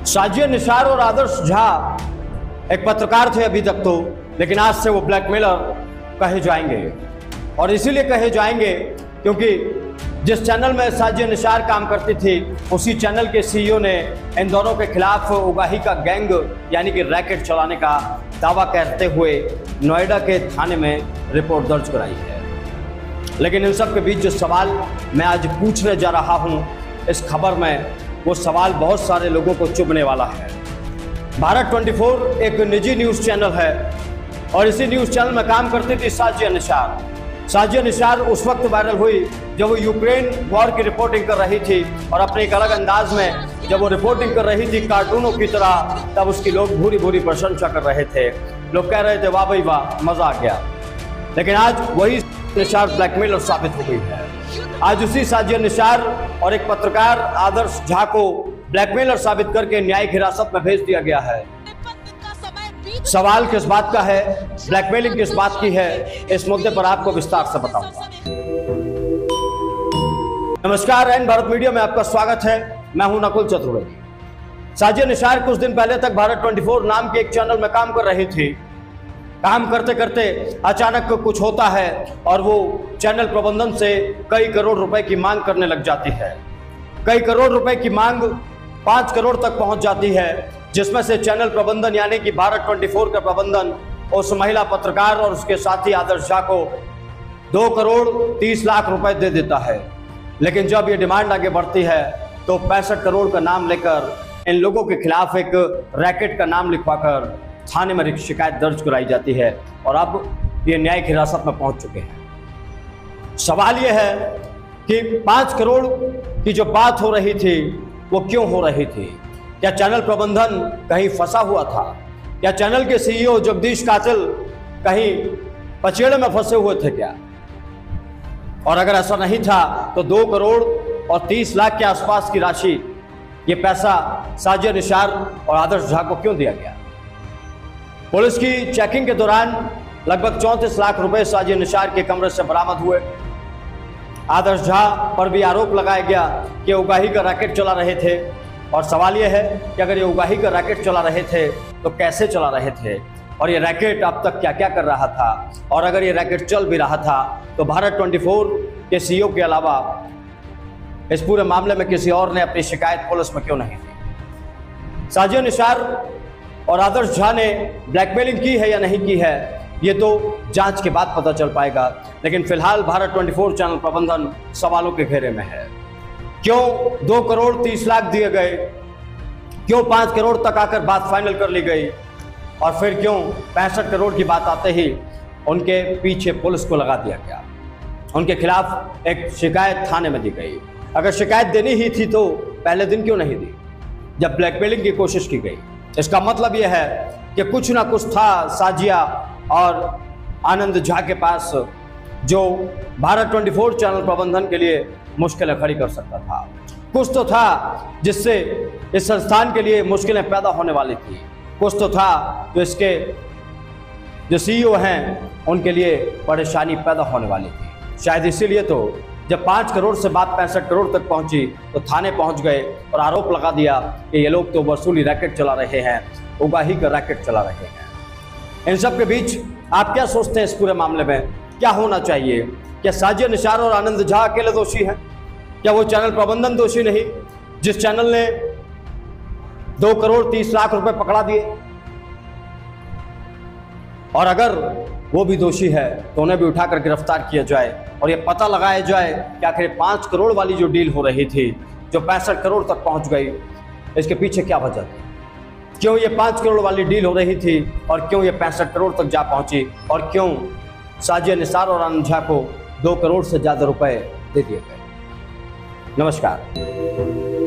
साजिया निसार और आदर्श झा एक पत्रकार थे अभी तक तो, लेकिन आज से वो ब्लैकमेलर कहे जाएंगे। और इसीलिए कहे जाएंगे क्योंकि जिस चैनल में साजिया निसार काम करती थी, उसी चैनल के सीईओ ने इन दोनों के खिलाफ उगाही का गैंग यानी कि रैकेट चलाने का दावा करते हुए नोएडा के थाने में रिपोर्ट दर्ज कराई है। लेकिन इन सब के बीच जो सवाल मैं आज पूछने जा रहा हूं इस खबर में, वो सवाल बहुत सारे लोगों को चुभने वाला है। भारत 24 एक निजी न्यूज़ चैनल है और इसी न्यूज़ चैनल में काम करती थी साजिया निसार। साजिया निसार उस वक्त वायरल हुई जब वो यूक्रेन वॉर की रिपोर्टिंग कर रही थी और अपने एक अलग अंदाज में जब वो रिपोर्टिंग कर रही थी कार्टूनों की तरह, तब उसकी लोग भूरी भूरी प्रशंसा कर रहे थे। लोग कह रहे थे वाह भाई वाह, मजा आ गया। लेकिन आज वही निसार ब्लैकमेलर साबित हो गई है। आज उसी साजिया निसार और एक पत्रकार आदर्श झा को ब्लैकमेलर साबित करके न्यायिक हिरासत में भेज दिया गया है। सवाल किस बात का है, ब्लैकमेलिंग किस बात की है, इस मुद्दे पर आपको विस्तार से बताऊंगा। नमस्कार, एन भारत मीडिया में आपका स्वागत है। मैं हूं नकुल चतुर्वेदी। साजिया निसार कुछ दिन पहले तक भारत 24 नाम के एक चैनल में काम कर रही थी। काम करते करते अचानक कुछ होता है और वो चैनल प्रबंधन से कई करोड़ रुपए की मांग करने लग जाती है। कई करोड़ रुपए की मांग 5 करोड़ तक पहुंच जाती है, जिसमें से चैनल प्रबंधन यानी कि भारत 24 का प्रबंधन उस महिला पत्रकार और उसके साथी आदर्श झा को 2 करोड़ 30 लाख रुपए दे देता है। लेकिन जब ये डिमांड आगे बढ़ती है तो 65 करोड़ का नाम लेकर इन लोगों के खिलाफ एक रैकेट का नाम लिखवाकर थाने में शिकायत दर्ज कराई जाती है और अब ये न्यायिक हिरासत में पहुंच चुके हैं। सवाल ये है कि 5 करोड़ की जो बात हो रही थी वो क्यों हो रही थी? क्या चैनल प्रबंधन कहीं फंसा हुआ था? क्या चैनल के सीईओ जगदीश कातिल कहीं पचेड़े में फंसे हुए थे क्या? और अगर ऐसा नहीं था तो 2 करोड़ और 30 लाख के आसपास की राशि, ये पैसा साजिया निसार और आदर्श झा को क्यों दिया गया? पुलिस की चेकिंग के दौरान लगभग 34 लाख रुपए साजिया निसार के कमरे से बरामद हुए। आदर्श झा पर भी आरोप लगाया गया कि उगाही का रैकेट चला रहे थे। और सवाल यह है कि अगर ये उगाही का रैकेट चला रहे थे तो कैसे चला रहे थे, और ये रैकेट अब तक क्या क्या कर रहा था, और अगर ये रैकेट चल भी रहा था तो भारत 24 के सीईओ के अलावा इस पूरे मामले में किसी और ने अपनी शिकायत पुलिस में क्यों नहीं दी? साजिया निसार और आदर्श झा ने ब्लैकमेलिंग की है या नहीं की है, ये तो जांच के बाद पता चल पाएगा। लेकिन फिलहाल भारत 24 चैनल प्रबंधन सवालों के घेरे में है। क्यों 2 करोड़ 30 लाख दिए गए? क्यों 5 करोड़ तक आकर बात फाइनल कर ली गई? और फिर क्यों 65 करोड़ की बात आते ही उनके पीछे पुलिस को लगा दिया गया? उनके खिलाफ एक शिकायत थाने में दी गई। अगर शिकायत देनी ही थी तो पहले दिन क्यों नहीं दी जब ब्लैकमेलिंग की कोशिश की गई? इसका मतलब यह है कि कुछ ना कुछ था साजिया और आनंद झा के पास जो भारत 24 चैनल प्रबंधन के लिए मुश्किलें खड़ी कर सकता था। कुछ तो था जिससे इस संस्थान के लिए मुश्किलें पैदा होने वाली थी। कुछ तो था जो इसके जो सीईओ हैं उनके लिए परेशानी पैदा होने वाली थी। शायद इसीलिए तो जब 5 करोड़ से बात 65 करोड़ तक पहुंची तो थाने पहुंच गए और आरोप लगा दिया कि ये लोग तो वसूली रैकेट चला रहे हैं, उगाही का रैकेट चला रहे हैं। इन सब के बीच आप क्या सोचते हैं इस पूरे मामले में? क्या होना चाहिए? क्या साजिया निसार और आनंद झा अकेले दोषी हैं? क्या वो चैनल प्रबंधन दोषी नहीं जिस चैनल ने 2 करोड़ 30 लाख रुपए पकड़ा दिए? और अगर वो भी दोषी है तो उन्हें भी उठाकर गिरफ्तार किया जाए और ये पता लगाया जाए कि आखिर 5 करोड़ वाली जो डील हो रही थी, जो 65 करोड़ तक पहुंच गई, इसके पीछे क्या वजह थी? क्यों ये 5 करोड़ वाली डील हो रही थी और क्यों ये 65 करोड़ तक जा पहुंची, और क्यों साजिया निसार और आनंद झा को 2 करोड़ से ज्यादा रुपए दे दिए गए? नमस्कार।